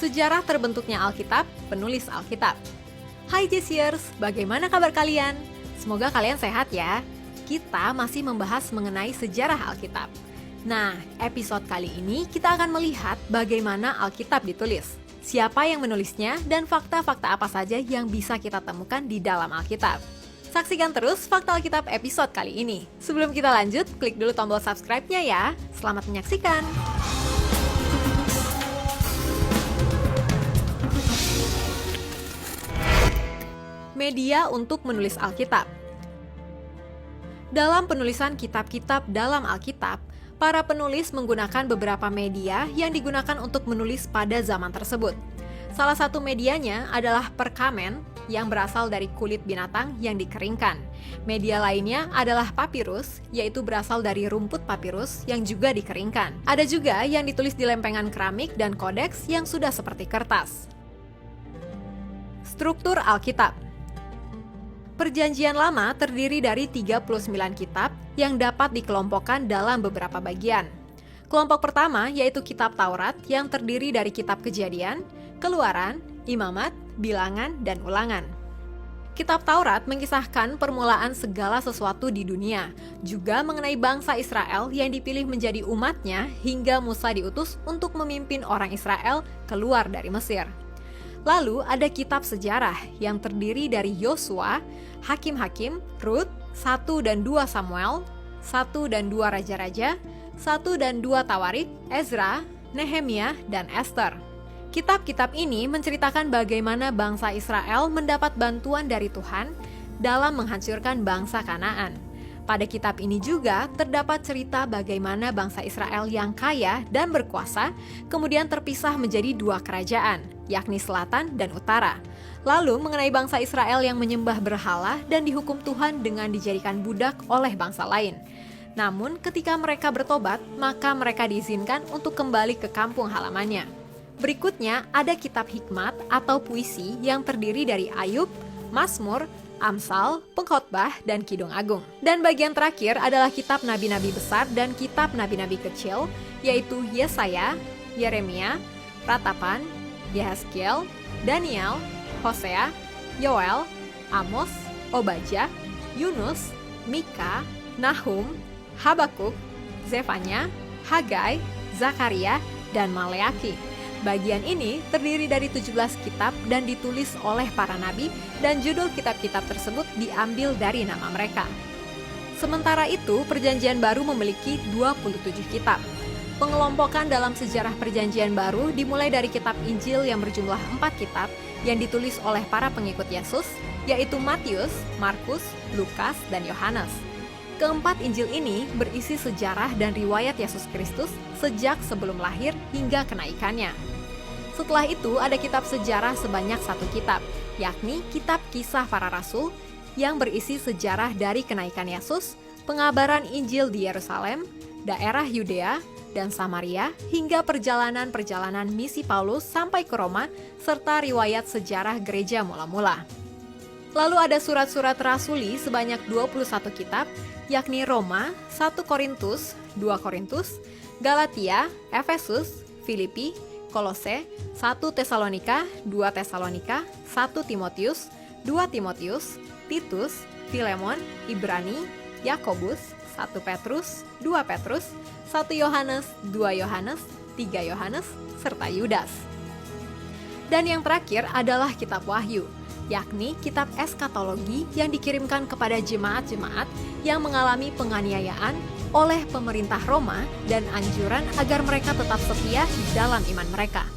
Sejarah terbentuknya Alkitab, penulis Alkitab. Hai Jesiers, bagaimana kabar kalian? Semoga kalian sehat ya. Kita masih membahas mengenai sejarah Alkitab. Nah, episode kali ini kita akan melihat bagaimana Alkitab ditulis, siapa yang menulisnya, dan fakta-fakta apa saja yang bisa kita temukan di dalam Alkitab. Saksikan terus Fakta Alkitab episode kali ini. Sebelum kita lanjut, klik dulu tombol subscribe-nya ya. Selamat menyaksikan! Media untuk menulis Alkitab. Dalam penulisan kitab-kitab dalam Alkitab, para penulis menggunakan beberapa media yang digunakan untuk menulis pada zaman tersebut. Salah satu medianya adalah perkamen yang berasal dari kulit binatang yang dikeringkan. Media lainnya adalah papirus, yaitu berasal dari rumput papirus yang juga dikeringkan. Ada juga yang ditulis di lempengan keramik dan kodeks yang sudah seperti kertas. Struktur Alkitab. Perjanjian Lama terdiri dari 39 kitab yang dapat dikelompokkan dalam beberapa bagian. Kelompok pertama yaitu kitab Taurat yang terdiri dari kitab Kejadian, Keluaran, Imamat, Bilangan, dan Ulangan. Kitab Taurat mengisahkan permulaan segala sesuatu di dunia, juga mengenai bangsa Israel yang dipilih menjadi umatnya hingga Musa diutus untuk memimpin orang Israel keluar dari Mesir. Lalu ada kitab sejarah yang terdiri dari Yosua, Hakim-Hakim, Rut, 1 dan 2 Samuel, 1 dan 2 Raja-Raja, 1 dan 2 Tawarik, Ezra, Nehemia, dan Esther. Kitab-kitab ini menceritakan bagaimana bangsa Israel mendapat bantuan dari Tuhan dalam menghancurkan bangsa Kanaan. Pada kitab ini juga terdapat cerita bagaimana bangsa Israel yang kaya dan berkuasa kemudian terpisah menjadi dua kerajaan, yakni selatan dan utara. Lalu mengenai bangsa Israel yang menyembah berhala dan dihukum Tuhan dengan dijadikan budak oleh bangsa lain. Namun ketika mereka bertobat, maka mereka diizinkan untuk kembali ke kampung halamannya. Berikutnya ada kitab hikmat atau puisi yang terdiri dari Ayub, Mazmur, Amsal, Pengkhotbah, dan Kidung Agung. Dan bagian terakhir adalah kitab nabi-nabi besar dan kitab nabi-nabi kecil, yaitu Yesaya, Yeremia, Ratapan, Yehezkiel, Daniel, Hosea, Yoel, Amos, Obadjah, Yunus, Mika, Nahum, Habakuk, Zefanya, Hagai, Zakaria, dan Maleaki. Bagian ini terdiri dari 17 kitab dan ditulis oleh para nabi, dan judul kitab-kitab tersebut diambil dari nama mereka. Sementara itu, Perjanjian Baru memiliki 27 kitab. Pengelompokan dalam sejarah Perjanjian Baru dimulai dari kitab Injil yang berjumlah 4 kitab yang ditulis oleh para pengikut Yesus, yaitu Matius, Markus, Lukas, dan Yohanes. Keempat Injil ini berisi sejarah dan riwayat Yesus Kristus sejak sebelum lahir hingga kenaikannya. Setelah itu ada kitab sejarah sebanyak 1 kitab, yakni kitab Kisah Para Rasul yang berisi sejarah dari kenaikan Yesus, pengabaran Injil di Yerusalem, daerah Yudea dan Samaria, hingga perjalanan-perjalanan misi Paulus sampai ke Roma, serta riwayat sejarah gereja mula-mula. Lalu ada surat-surat rasuli sebanyak 21 kitab, yakni Roma, 1 Korintus, 2 Korintus, Galatia, Efesus, Filipi, Kolose, 1 Tesalonika, 2 Tesalonika, 1 Timotius, 2 Timotius, Titus, Filemon, Ibrani, Yakobus, 1 Petrus, 2 Petrus, 1 Yohanes, 2 Yohanes, 3 Yohanes, serta Yudas. Dan yang terakhir adalah kitab Wahyu, yakni kitab eskatologi yang dikirimkan kepada jemaat-jemaat yang mengalami penganiayaan oleh pemerintah Roma dan anjuran agar mereka tetap setia dalam iman mereka.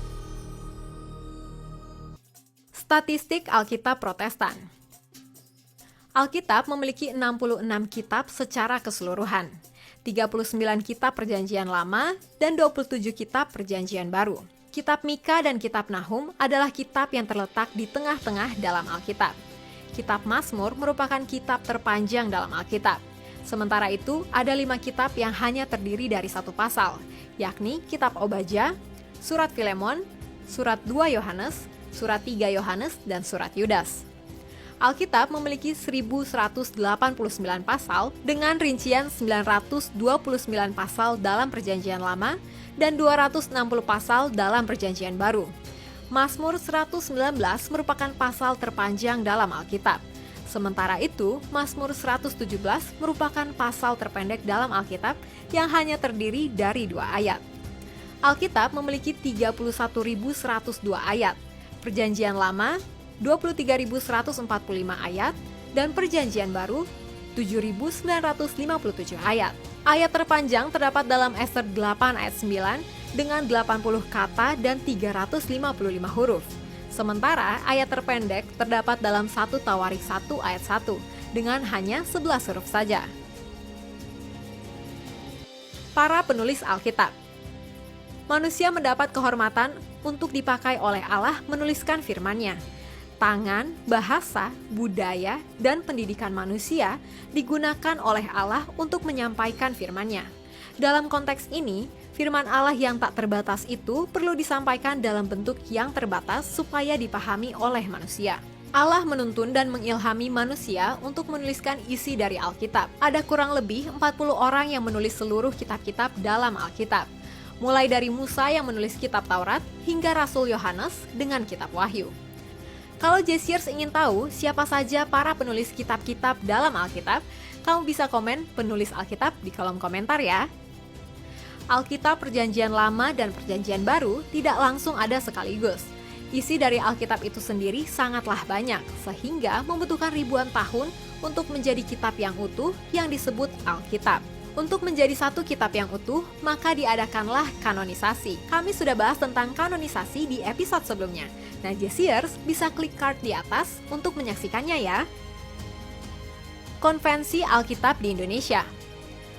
Statistik Alkitab Protestan. Alkitab memiliki 66 kitab secara keseluruhan, 39 kitab Perjanjian Lama, dan 27 kitab Perjanjian Baru. Kitab Mika dan kitab Nahum adalah kitab yang terletak di tengah-tengah dalam Alkitab. Kitab Mazmur merupakan kitab terpanjang dalam Alkitab. Sementara itu, ada 5 kitab yang hanya terdiri dari 1 pasal, yakni kitab Obadjah, surat Filemon, surat 2 Yohanes, surat 3 Yohanes, dan surat Yudas. Alkitab memiliki 1189 pasal dengan rincian 929 pasal dalam Perjanjian Lama dan 260 pasal dalam Perjanjian Baru. Mazmur 119 merupakan pasal terpanjang dalam Alkitab. Sementara itu, Mazmur 117 merupakan pasal terpendek dalam Alkitab yang hanya terdiri dari 2 ayat. Alkitab memiliki 31.102 ayat, Perjanjian Lama 23.145 ayat, dan Perjanjian Baru 7.957 ayat. Ayat terpanjang terdapat dalam Ester 8 ayat 9 dengan 80 kata dan 355 huruf. Sementara ayat terpendek terdapat dalam 1 Tawarik 1 ayat 1 dengan hanya 11 huruf saja. Para penulis Alkitab. Manusia mendapat kehormatan untuk dipakai oleh Allah menuliskan firman-Nya. Tangan, bahasa, budaya, dan pendidikan manusia digunakan oleh Allah untuk menyampaikan firman-Nya. Dalam konteks ini, firman Allah yang tak terbatas itu perlu disampaikan dalam bentuk yang terbatas supaya dipahami oleh manusia. Allah menuntun dan mengilhami manusia untuk menuliskan isi dari Alkitab. Ada kurang lebih 40 orang yang menulis seluruh kitab-kitab dalam Alkitab. Mulai dari Musa yang menulis kitab Taurat hingga Rasul Yohanes dengan kitab Wahyu. Kalau Jesiers ingin tahu siapa saja para penulis kitab-kitab dalam Alkitab, kamu bisa komen penulis Alkitab di kolom komentar ya. Alkitab Perjanjian Lama dan Perjanjian Baru tidak langsung ada sekaligus. Isi dari Alkitab itu sendiri sangatlah banyak, sehingga membutuhkan ribuan tahun untuk menjadi kitab yang utuh yang disebut Alkitab. Untuk menjadi satu kitab yang utuh, maka diadakanlah kanonisasi. Kami sudah bahas tentang kanonisasi di episode sebelumnya. Nah, Jesiers bisa klik card di atas untuk menyaksikannya ya. Konvensi Alkitab di Indonesia.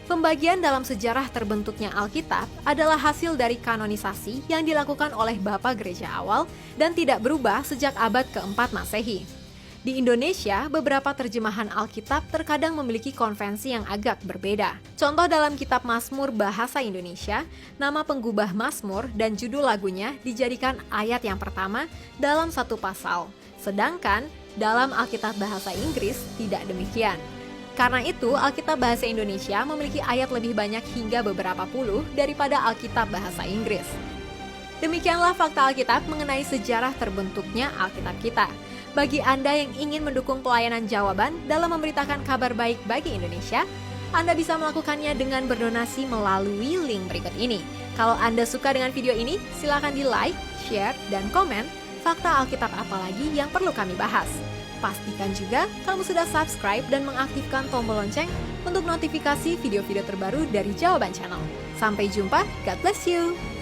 Pembagian dalam sejarah terbentuknya Alkitab adalah hasil dari kanonisasi yang dilakukan oleh Bapak Gereja awal dan tidak berubah sejak abad keempat Masehi. Di Indonesia, beberapa terjemahan Alkitab terkadang memiliki konvensi yang agak berbeda. Contoh dalam kitab Mazmur Bahasa Indonesia, nama penggubah Mazmur dan judul lagunya dijadikan ayat yang pertama dalam satu pasal. Sedangkan dalam Alkitab Bahasa Inggris tidak demikian. Karena itu, Alkitab Bahasa Indonesia memiliki ayat lebih banyak hingga beberapa puluh daripada Alkitab Bahasa Inggris. Demikianlah fakta Alkitab mengenai sejarah terbentuknya Alkitab kita. Bagi Anda yang ingin mendukung pelayanan jawaban dalam memberitakan kabar baik bagi Indonesia, Anda bisa melakukannya dengan berdonasi melalui link berikut ini. Kalau Anda suka dengan video ini, silakan di-like, share, dan komen fakta Alkitab apa lagi yang perlu kami bahas. Pastikan juga kamu sudah subscribe dan mengaktifkan tombol lonceng untuk notifikasi video-video terbaru dari Jawaban Channel. Sampai jumpa, God bless you!